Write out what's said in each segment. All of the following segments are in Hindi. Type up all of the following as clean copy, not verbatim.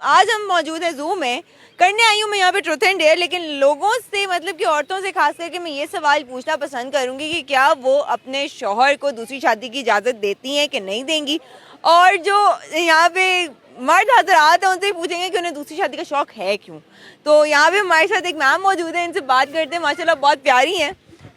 आज हम मौजूद हैं जू में, करने आई हूँ मैं यहाँ पे ट्रूथ एंड डेयर, लेकिन लोगों से मतलब कि औरतों से खास करके मैं ये सवाल पूछना पसंद करूँगी कि क्या वो अपने शौहर को दूसरी शादी की इजाज़त देती हैं कि नहीं देंगी। और जो यहाँ पे मर्द हजरात हैं उनसे ही पूछेंगे कि उन्हें दूसरी शादी का शौक है क्यों। तो यहाँ पे हमारे साथ एक मैम मौजूद है, इनसे बात करते हैं, माशाल्लाह बहुत प्यारी हैं।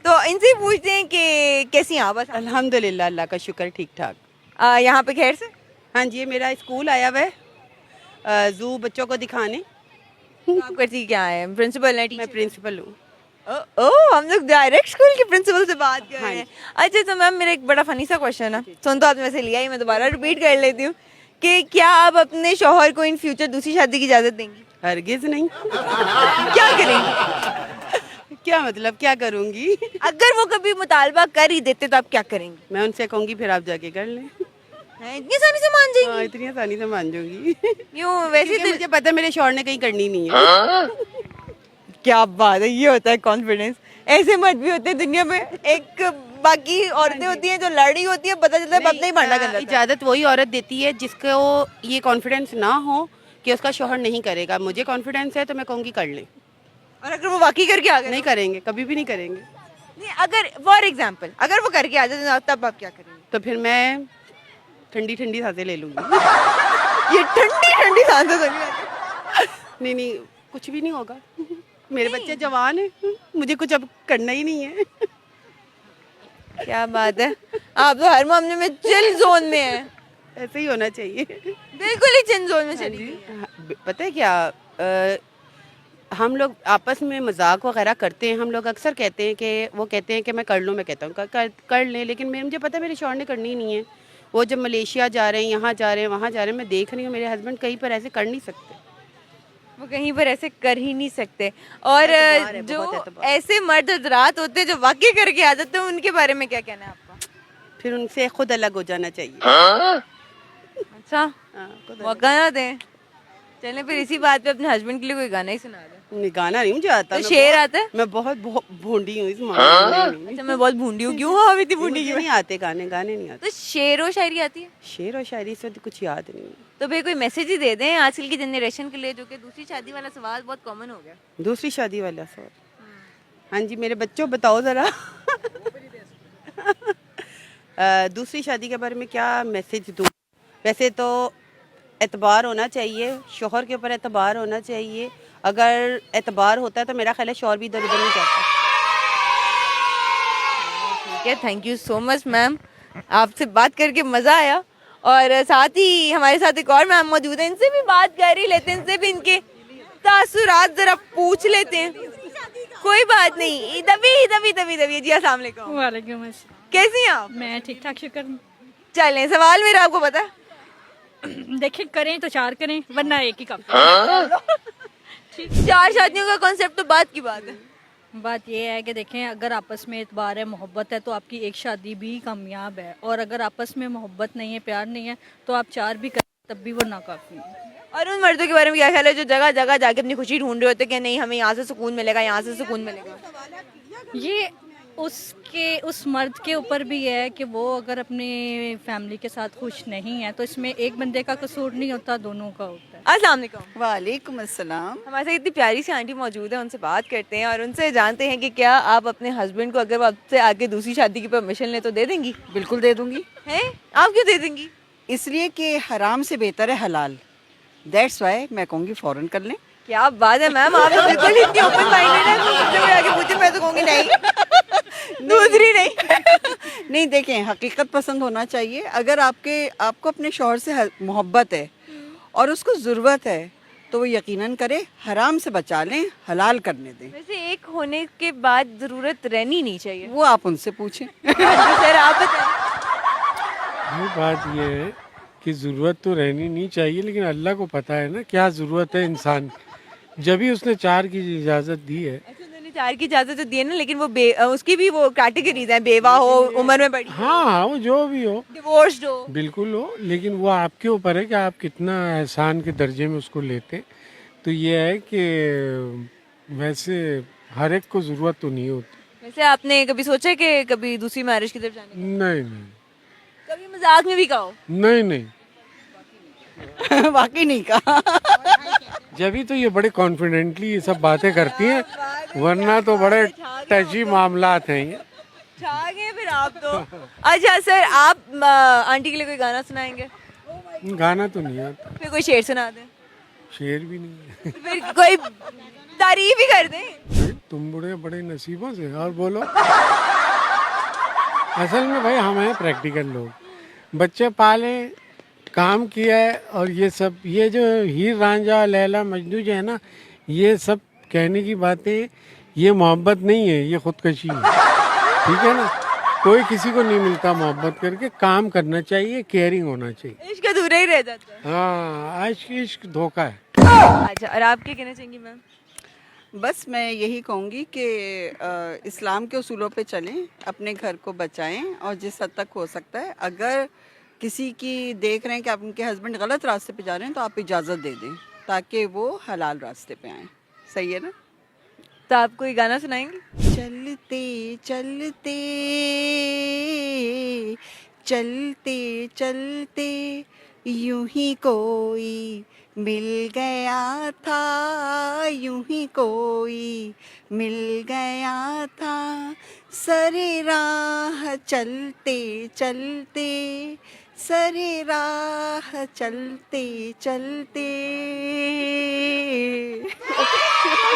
तो इनसे ही पूछते हैं कि कैसी हैं आप। बस अल्हम्दुलिल्लाह, अल्लाह का शुक्र, ठीक ठाक। यहाँ पे खैर से हाँ जी, ये मेरा स्कूल आया हुआ है जू बच्चों को दिखाने। तो आप करती क्या है, प्रिंसिपल है? मैं प्रिंसिपल हूँ। ओह, हम लोग डायरेक्ट स्कूल के प्रिंसिपल से बात कर रहे हैं। हाँ अच्छा तो मैम मेरा एक बड़ा फनी सा क्वेश्चन है, सुन तो आपने वैसे लिया ही, मैं दोबारा रिपीट कर लेती हूँ कि क्या आप अपने शौहर को इन फ्यूचर दूसरी शादी की इजाजत देंगी? हरगिज नहीं। क्या करेंगी? क्या मतलब क्या करूँगी? अगर वो कभी मुतालबा कर ही देते तो आप क्या करेंगी? मैं उनसे कहूँगी फिर आप जाके कर लें। हैं, इतनी आसानी से मान जाएंगी? हाँ, इतनी आसानी से मान जाऊंगी। क्यों? वैसे क्योंकि तो मुझे पता है मेरे शौहर ने कहीं करनी नहीं है। क्या बात है, ये होता है कॉन्फिडेंस। ऐसे मर्द भी होते हैं दुनिया में, एक बाकी औरतें होती हैं जो लड़ी होती है, पता चलता है अपना ही भांडा कर लेता है। इजाजत वही औरत देती है जिसको ये कॉन्फिडेंस ना हो कि उसका शौहर नहीं करेगा। मुझे कॉन्फिडेंस है तो मैं कहूँगी कर लें। और अगर वो वाकई करके आ गए? नहीं करेंगे, कभी भी नहीं करेंगे। नहीं, अगर फॉर एग्जाम्पल अगर वो करके आ जाते तब आप क्या करेंगे? तो फिर मैं ठंडी ठंडी सांसें ले लूँगी। ये ठंडी ठंडी सांसें सुनी। नहीं नहीं, कुछ भी नहीं होगा। मेरे बच्चे जवान हैं, मुझे कुछ अब करना ही नहीं है। क्या बात है, आप तो हर मामले में चिल जोन में हैं। ऐसे ही होना चाहिए। बिल्कुल ही चिल जोन में चली गई। हाँ, पता है क्या, हम लोग आपस में मजाक वगैरह करते हैं। हम लोग अक्सर कहते हैं कि वो कहते हैं कि मैं कर लूँ, मैं कहता हूँ कर लें, लेकिन मुझे पता है मेरे शौहर ने करनी ही नहीं है। वो जब मलेशिया जा रहे हैं, यहाँ जा रहे हैं, वहाँ जा रहे हैं, मैं देख रही हूँ मेरे हस्बैंड कहीं पर ऐसे कर नहीं सकते। वो कहीं पर ऐसे कर ही नहीं सकते। और एतबार है, जो बहुत एतबार। ऐसे मर्द हजरात होते हैं जो वाकई करके आ जाते हैं, उनके बारे में क्या कहना है आपका? फिर उनसे खुद अलग हो जाना चाहिए। अच्छा, हाँ, खुद मौका ना दें। चलें फिर इसी बात पे अपने हस्बैंड के लिए कोई गाना ही सुना दें। नहीं, गाना नहीं मुझे आता। तो शेर आता है? मैं बहुत भूंडी हूँ इस मामले में। अच्छा, मैं बहुत भूंडी हूँ। क्यों हाँ इतनी भूंडी मुझे क्यों? नहीं आते गाने नहीं आते। तो शेर व शायरी आती है? शेर और शायरी से तो कुछ याद नहीं है। तो भाई कोई मैसेज ही दे दें आजकल की जनरेशन के लिए, जो कि दूसरी शादी वाला सवाल बहुत कॉमन हो गया। दूसरी शादी वाला सवाल। हाँ जी, मेरे बच्चों बताओ जरा। दूसरी शादी के बारे में क्या मैसेज दूँ? वैसे तो एतबार होना चाहिए, शौहर के ऊपर एतबार होना चाहिए। अगर एतबार होता है तो मेरा ख्याल है शौहर भी इधर उधर नहीं जाता। ठीक है, thank you so much ma'am, आपसे बात करके मज़ा आया। और साथ ही हमारे साथ एक और मैम मौजूद है, इनसे भी बात कर ही लेते हैं, इनसे भी इनके तासुरात जरा पूछ लेते हैं। कोई बात नहीं, दबी जी, अस्सलाम वालेकुम। वालेकुम अस्सलाम। कैसी हैं आप? मैं ठीक ठाक, शुक्र। चलें, सवाल मेरा आपको पता है? देखिए, करें तो 4 करें, वरना एक ही काफी। 4 शादियों का कॉन्सेप्ट तो बात की बात है। बात यह है कि देखें, अगर आपस में एतबार है, मोहब्बत है, तो आपकी एक शादी भी कामयाब है। और अगर आपस में मोहब्बत नहीं है, प्यार नहीं है, तो आप 4 भी करें तब भी वो नाकाफी है। और उन मर्दों के बारे में क्या ख्याल है जो जगह जगह जाके अपनी खुशी ढूंढ रहे होते हैं कि नहीं हमें यहाँ से सुकून मिलेगा, यहाँ से सुकून मिलेगा? ये उस मर्द के ऊपर भी है कि वो अगर अपनी फैमिली के साथ खुश नहीं है, तो इसमें एक बंदे का कसूर नहीं होता, दोनों का होता है। अस्सलाम वालेकुम। वालेकुम अस्सलाम। हमारे साथ इतनी प्यारी सी आंटी मौजूद है, उनसे बात करते हैं और उनसे जानते हैं कि क्या आप अपने हस्बैंड को अगर वो आपसे आगे दूसरी शादी की परमिशन ले तो दे देंगी? बिल्कुल दे दूंगी। हैं, आप क्यों दे देंगी? इसलिए कि हराम से बेहतर है हलाल। दैट्स वाई मैं कहूँगी फौरन कर लें। क्या बात है मैम, आप तो बिल्कुल इतनी ओपन माइंडेड है। मुझसे कोई आगे पूछे मैं तो कहूँगी नहीं, दूसरी नहीं। नहीं, देखें, हकीकत पसंद होना चाहिए। अगर आपको अपने शौहर से मोहब्बत है और उसको ज़रूरत है तो वो यकीनन करे, हराम से बचा लें, हलाल करने दें। वैसे एक होने के बाद ज़रूरत रहनी नहीं चाहिए। वो आप उनसे पूछें। सर आप बताएं। भाई बात ये है कि ज़रूरत तो रहनी नहीं चाहिए, लेकिन अल्लाह को पता है ना क्या ज़रूरत है इंसान की। जब भी उसने 4 की इजाज़त दी है। अच्छा, उन्होंने 4 की इजाज़त तो दी है ना, लेकिन वो उसकी भी वो कैटेगरीज हैं, बेवा हो, उम्र में बड़ी, हाँ, वो जो भी हो, डिवोर्स्ड हो। बिल्कुल हो, लेकिन वो आपके ऊपर है कि आप कितना एहसान के दर्जे में उसको लेते। तो ये है कि वैसे हर एक को ज़रूरत तो नहीं होती। वैसे आपने कभी सोचा कि कभी दूसरी मैरिज की तरफ जाने की? नहीं, कभी मजाक में भी कहा हो? नहीं। वाकई नहीं कहा। जब ही तो ये बड़े कॉन्फिडेंटली ये सब बातें करती हैं, वरना तो बड़े टची मामलात हैं ये। छा गए फिर आप तो। अच्छा सर, आप आंटी के लिए कोई गाना सुनाएंगे? गाना तो नहीं आता, फिर कोई शेर सुना दें, शेर भी नहीं है। फिर कोई तारीफ ही कर दें। तुम बड़े बड़े नसीबों से। और बोलो। असल में भाई हम हैं प्रैक्टिकल लोग, बच्चे पाले, काम किया है, और ये सब, ये जो हीर रांझा लैला मजनू जो है ना, ये सब कहने की बातें, ये मोहब्बत नहीं है, ये खुदकशी है। ठीक है ना, कोई किसी को नहीं मिलता मोहब्बत करके, काम करना चाहिए, केयरिंग होना चाहिए। इश्क अधूरा ही रह जाता है। हाँ, इश्क धोखा है। अच्छा, और आप क्या कहना चाहेंगी मैम? बस मैं यही कहूँगी कि इस्लाम के उसूलों पे चलें, अपने घर को बचाएं, और जिस हद तक हो सकता है, अगर किसी की देख रहे हैं कि आप उनके हस्बैंड गलत रास्ते पे जा रहे हैं, तो आप इजाज़त दे दें ताकि वो हलाल रास्ते पे आएँ। सही है ना? तो आप कोई गाना सुनाएंगे? चलते चलते चलते चलते यूं ही कोई मिल गया था, यूं ही कोई मिल गया था, सरे राह चलते चलते, सरे राह चलते चलते।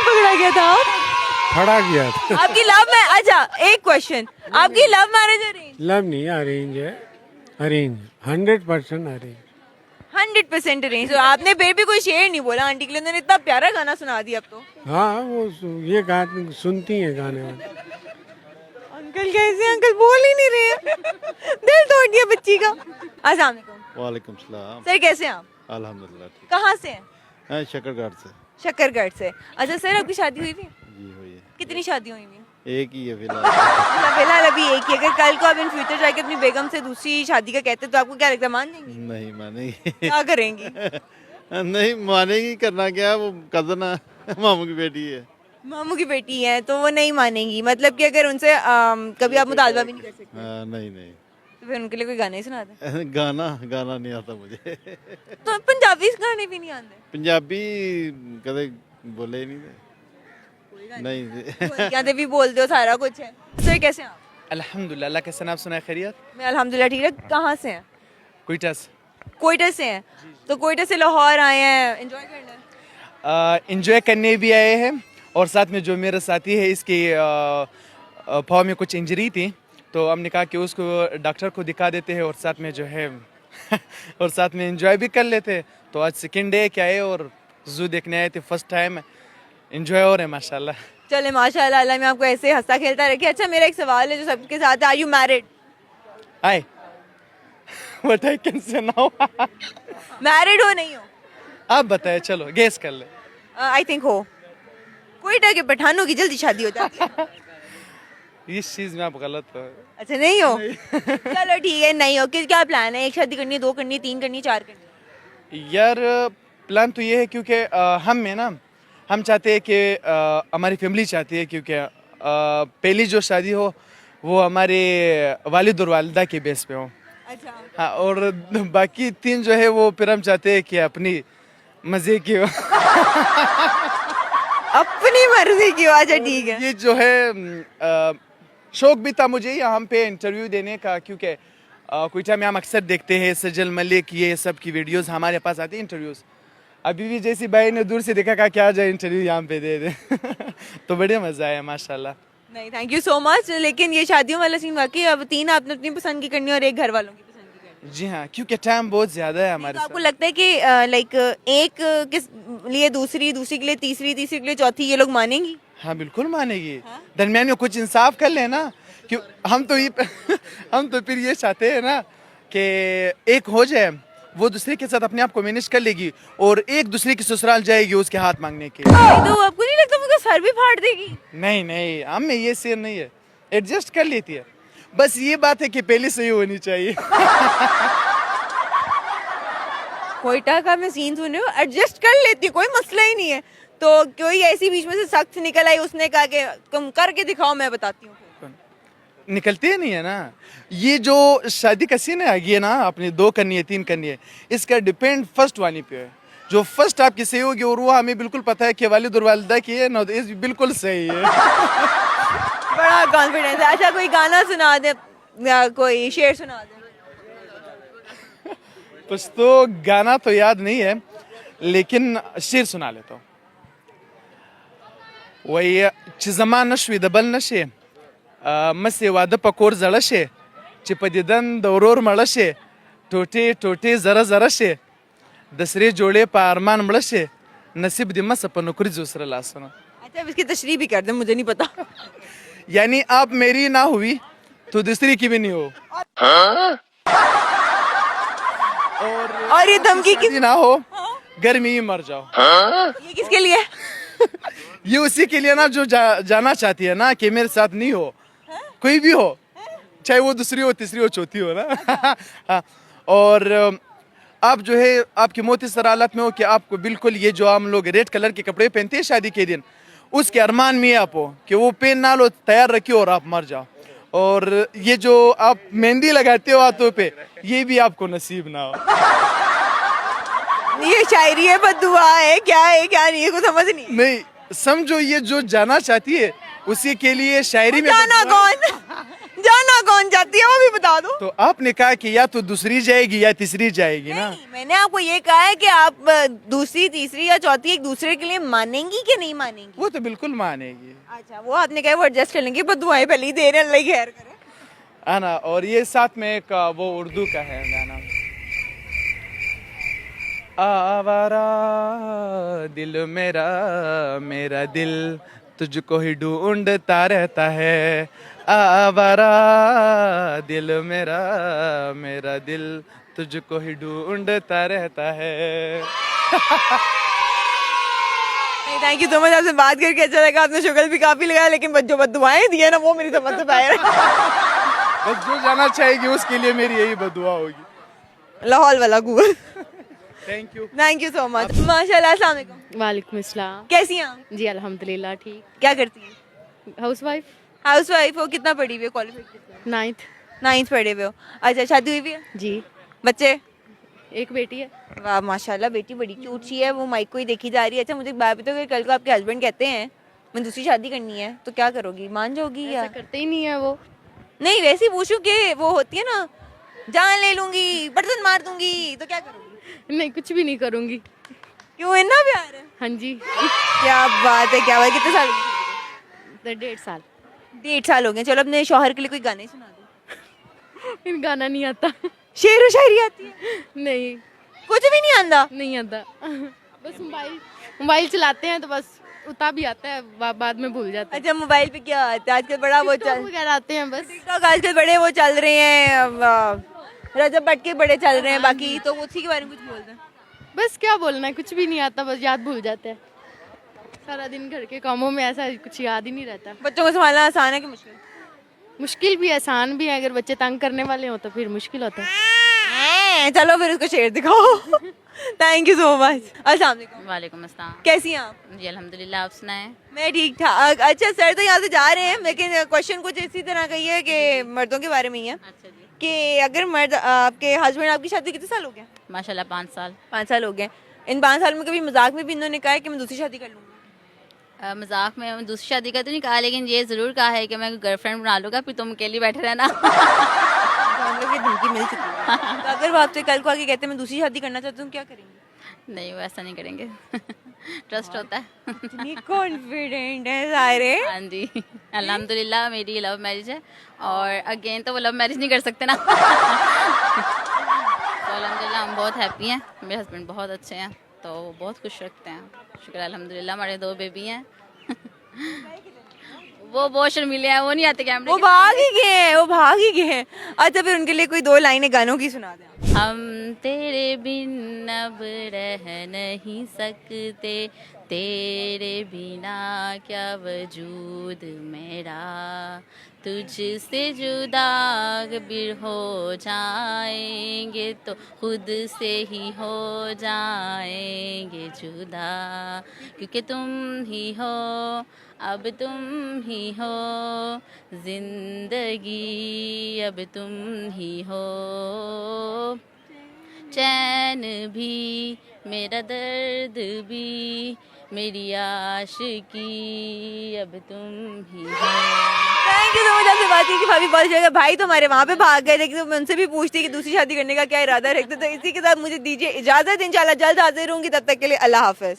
पकड़ा गया था आप? फड़ा गया था। आपकी लव में, अच्छा एक क्वेश्चन, आपकी लव मैरिज अरेंज? लव नहीं, अरेंज है। Arrange 100% arrange. 100% अरेंज। तो आपने फिर भी कोई शेर नहीं बोला आंटी के लिए, उन्होंने इतना प्यारा गाना सुना दिया अब तो। हाँ, वो ये गाने सुनती हैं गाने वाले। अंकल कैसे, अंकल बोल ही नहीं रहे हैं। दिल तोड़ दिया बच्ची का। अस्सलाम वालेकुम। वालेकुम सलाम। सर कैसे हैं आप? अल्हम्दुलिल्लाह ठीक कहाँ से हैं? है। शकरघाट से। शक्करगढ़ से। अच्छा सर, आपकी शादी हुई थी? जी हुई है। कितनी शादी हुई हुई? एक ही है फिलहाल। मतलब फिलहाल अभी एक ही। अगर कल को आप इन फ्यूचर जाके अपनी बेगम से दूसरी शादी का कहते तो आपको क्या लगता है, मान जाएंगी? नहीं मानेगी। क्या करेंगी? नहीं मानेगी, करना क्या, वो कजन है, मामू की बेटी है। मामू की बेटी है तो वो नहीं मानेंगी, मतलब कि अगर उनसे कभी आप मुतालबा भी नहीं कर सकते हाँ, नहीं नहीं। तो फिर उनके लिए कोई गाना ही सुना दे। गाना नहीं आता मुझे। तो पंजाबी गाने भी नहीं आते? पंजाबी कदे बोले ही नहीं थे। नहीं। या भी बोलते हो, सारा कुछ है। सर कैसे हैं आप? अल्हम्दुलिल्लाह, अल्लाह के सनाब सुनाए खैरियत। मैं अल्हम्दुलिल्लाह ठीक है। कहाँ से हैं? क्विटा से। कोयटा से हैं? तो कोयटा से लाहौर आए हैं एंजॉय करने? इंजॉय करने भी आए हैं, और साथ में जो मेरा साथी है, इसकी पाँव में कुछ इंजरी थी, तो हमने कहा कि उसको डॉक्टर को दिखा देते हैं, और साथ में जो है और साथ में एंजॉय भी कर लेते। तो आज सेकंड डे क्या है, और जू देखने आए थे, फर्स्ट टाइम एंजॉय हो रहे हैं माशाल्लाह। चले माशाल्लाह, अल्लाह में आपको ऐसे हंसता खेलता रखे। अच्छा मेरा एक सवाल है जो सबके साथ है, are you married? Hi what I can say now. Married हो नहीं हो? आप बताएं, चलो गेस कर ले। आई थिंक हो। कोयटा के पठानों की जल्दी शादी हो जाती है। इस चीज में आप गलत हो। अच्छा नहीं हो? चलो ठीक है, नहीं हो। क्या प्लान है? एक शादी करनी है, 2 करनी है, 3 करनी है, 4 करनी है? यार प्लान तो ये है, क्योंकि हम चाहते हैं कि हमारी फैमिली चाहती है, क्योंकि पहली जो शादी हो वो हमारे वालिद और वालिदा के बेस पे हो। अच्छा। हाँ, और बाकी 3 जो है वो फिर हम चाहते हैं कि अपनी मजे की हो। अपनी मर्जी की हो। अच्छा ठीक है। ये जो है शौक भी था मुझे यहाँ पे इंटरव्यू देने का, क्योंकि क्वेटा में हम अक्सर देखते हैं सजल मलिक ये सब की वीडियोस हमारे पास आती है इंटरव्यूज। अभी भी जैसी भाई ने दूर से देखा, कहा क्या जाए इंटरव्यू यहाँ पे दे दे। तो बढ़िया मजा आया माशाल्लाह। नहीं, थैंक यू सो मच। लेकिन ये शादियों वाला सीन वाकई, अब 3 आपने अपनी पसंद की करनी और 1 घर वालों की पसंद की करनी। जी हाँ, क्योंकि टाइम बहुत ज्यादा है हमारे तो आपको साथ। लगता है कि लाइक एक किस लिए दूसरी, दूसरी के लिए तीसरी, तीसरी के लिए चौथी, ये लोग मानेंगी? हाँ बिल्कुल मानेगी। दरमियान में कुछ इंसाफ कर लेना, क्यों हम तो फिर ये चाहते हैं ना कि एक हो जाए, वो दूसरे के साथ अपने आप को मैनेज कर लेगी, और एक दूसरे की ससुराल जाएगी उसके हाथ मांगने के। तो आपको नहीं लगता मुझे सर भी फाड़ देगी? नहीं नहीं, हम में ये शेर नहीं है, एडजस्ट कर लेती है। बस ये बात है कि पहले से ही होनी चाहिए। कोयटा का मैं सीन सुन रही हूँ, एडजस्ट कर लेती हूँ, कोई मसला ही नहीं है। तो कोई ऐसी बीच में से सख्त निकल आई, उसने कहा कि तुम करके दिखाओ, मैं बताती हूँ। निकलते ही नहीं है ना। ये जो शादी का सीन है, ये ना अपने 2 करनी है, 3 करनी है, इसका डिपेंड फर्स्ट वाली पे है। जो फर्स्ट आपकी सही होगी और वो हमें बिल्कुल पता है कि वालिद और वालिदा की है ना, तो इस बिल्कुल सही है। बड़ा कॉन्फिडेंस है। अच्छा कोई गाना सुना दे या कोई शेर सुना दे। कुछ तो गाना तो याद नहीं है, लेकिन शेर सुना लेता हूँ। वही चिजमा नशवी दबल नशे मसे वाद पकोर जड़शे चिपदिदन दौरोर मड़शे टोटे टोटे जरा जरा शे दसरे जोड़े पारमान मड़शे नसीब दिम्मा सपनुकुरी दूसरा लासना। अच्छा अब इसकी तशरीह भी कर दे, मुझे नहीं पता। यानी आप मेरी ना हुई तो दूसरी की भी नहीं हो, और ये धमकी किस शादी ना हो गर्मी ही मर जाओ। ये किसके लिए? ये उसी के लिए ना जो जाना चाहती है ना कि मेरे साथ नहीं हो, कोई भी हो, चाहे वो दूसरी हो तीसरी हो चौथी हो ना। हाँ, और आप जो है आपकी मौत इस तरह हालत में हो कि आपको बिल्कुल ये जो हम लोग रेड कलर के कपड़े पहनते हैं शादी के दिन, उसके अरमान में आप हो कि वो पेन ना लो, तैयार रखियो और आप मर जाओ। और ये जो आप मेहंदी लगाते हो हाथों पे, ये भी आपको नसीब ना हो। ये शायरी है, बद्दुआ है, क्या है क्या नहीं है, कुछ समझ नहीं। नहीं समझो, ये जो जाना चाहती है उसी के लिए शायरी में जाना कौन जाती है वो भी बता दो। तो आपने कहा कि या तो दूसरी जाएगी या तीसरी जाएगी ना। नहीं, मैंने आपको ये कहा है कि आप दूसरी तीसरी या चौथी एक दूसरे के लिए मानेंगी कि नहीं मानेंगी? वो तो बिल्कुल मानेगी, अच्छा वो आपने कहा वो एडजस्ट कर लेंगे, बद्दुआएं पहले ही दे रहे हैं, अल्लाह ही खैर करे। है ना। और ये साथ में एक वो उर्दू का है गाना, आवारा दिल मेरा मेरा दिल तुझको ही ढूंढता रहता है, आवारा दिल मेरा मेरा दिल तुझको ही ढूंढता रहता है। थैंक यू सो मच, आपसे बात करके अच्छा लगा। आपने शुक्र भी काफी लगाया, लेकिन जो बद्दुआएं दी है ना वो मेरी समझ से बाहर है। बस जो जाना चाहेगी उसके लिए मेरी यही बदुआ होगी। लाहौल वाला Google. Thank you so much. माशाल्लाह, अस्सलाम वालेकुम। वालेकुम अस्सलाम। कैसी हैं आप? जी अल्हम्दुलिल्लाह ठीक। क्या करती हैं? House wife. हाउस वाइफ हो? कितना पढ़ी हुई है? क्वालिफिकेशन? 9th। पढ़े हुए हो। अच्छा शादी हुई भी है? जी बच्चे? एक बेटी है। वाह माशाल्लाह, बेटी बड़ी क्यूट सी है, वो माइक को ही देखी जा रही है। अच्छा मुझे एक बात बताओ कि कल को आपके हस्बैंड कहते हैं मैं दूसरी शादी करनी है तो क्या करोगी? मान जाओगी या ऐसा करते ही नहीं है वो। नहीं? वैसे ही पूछूं कि वो होती है ना, जान ले लूंगी बर्तन मार दूंगी, तो क्या करोगी? नहीं कुछ भी नहीं करूँगी। क्यों, इतना प्यार है? हाँ जी। क्या बात है, क्या बात है। कितने साल हो गए? 1.5 साल। 1.5 साल हो गए। चलो अपने शौहर के लिए कोई गाने सुना दो। इन गाना नहीं आता। शेर व शायरी आती है? नहीं कुछ भी नहीं आंदा? नहीं आता। बस मोबाइल चलाते हैं तो बस उतना भी आता है, बाद में भूल जाते हैं। अच्छा मोबाइल पे क्या आता है आजकल? बड़ा वो टिकटॉक चल वगैरह आते हैं बस। टिकटॉक आजकल बड़े वो चल रहे हैं, रजब भट्ट के बड़े चल रहे हैं, बाकी तो उसी के बारे में कुछ बोल रहे हैं। बस क्या बोलना है, कुछ भी नहीं आता, बस याद भूल जाते हैं। सारा दिन घर के कामों में ऐसा कुछ याद ही नहीं रहता। बच्चों को संभालना आसान है कि मुश्किल? मुश्किल भी आसान भी है, अगर बच्चे तंग करने वाले हो तो फिर मुश्किल होता है। चलो फिर उसको शेर दिखाओ। Thank you so much. अस्सलाम वालेकुम। वालेकुम अस्सलाम। कैसी हैं आप? जी अल्हम्दुलिल्लाह, आप सुनाएं। मैं ठीक ठाक। अच्छा सर तो यहाँ से जा रहे हैं, लेकिन क्वेश्चन कुछ इसी तरह का ही है कि मर्दों के बारे में ही है अच्छा जी। कि अगर मर्द आपके हस्बैंड, आपकी शादी कितने साल हो गए? माशाल्लाह 5 साल। 5 साल हो गए। इन 5 साल में कभी मजाक में भी इन्होंने कहा है कि मैं दूसरी शादी कर लूँगी? मजाक में दूसरी शादी का तो नहीं कहा, लेकिन ये ज़रूर कहा है कि मैं गर्लफ्रेंड बना लूँगा, फिर तुम अकेली बैठे रहना। तो हम लोग ये धमकी मिल चुकी है। तो अगर वो आपसे कल को आके कहते हैं मैं दूसरी शादी करना चाहती हूँ, क्या करेंगे? नहीं वो ऐसा नहीं करेंगे। ट्रस्ट होता है। इतनी कॉन्फिडेंट है सारे। हाँ जी अल्हम्दुलिल्लाह, मेरी लव मैरिज है और अगेन तो वो लव मैरिज नहीं कर सकते ना। तो अल्हम्दुलिल्लाह हम बहुत हैप्पी हैं, मेरे हस्बैंड बहुत अच्छे हैं, तो वो बहुत खुश रखते हैं। शुक्र अल्हम्दुलिल्लाह। हमारे 2 बेबी हैं। वो बहुत शर्मीले हैं, वो नहीं आते कैमरे वो के भाग ही गए हैं, वो भाग ही गए हैं। अच्छा फिर उनके लिए कोई 2 लाइनें गानों की सुना दें। हम तेरे बिन अब रह नहीं सकते, तेरे बिना क्या वजूद मेरा, तुझसे जुदा अगर हो जाएंगे तो खुद से ही हो जाएंगे जुदा, क्योंकि तुम ही हो, अब तुम ही हो जिंदगी, अब तुम ही हो चैन भी मेरा दर्द भी मेरी आशिकी अब तुम ही हो। Thank you so much. आपसे बात की भाभी बहुत अच्छा लगा। भाई तो हमारे वहाँ पे भाग गए, लेकिन मैं उनसे भी पूछती कि दूसरी शादी करने का क्या इरादा रखते। तो इसी के साथ मुझे दीजिए इजाजत, इंशाल्लाह जल्द हाजिर होंगी, तब तक के लिए अल्लाह हाफिज।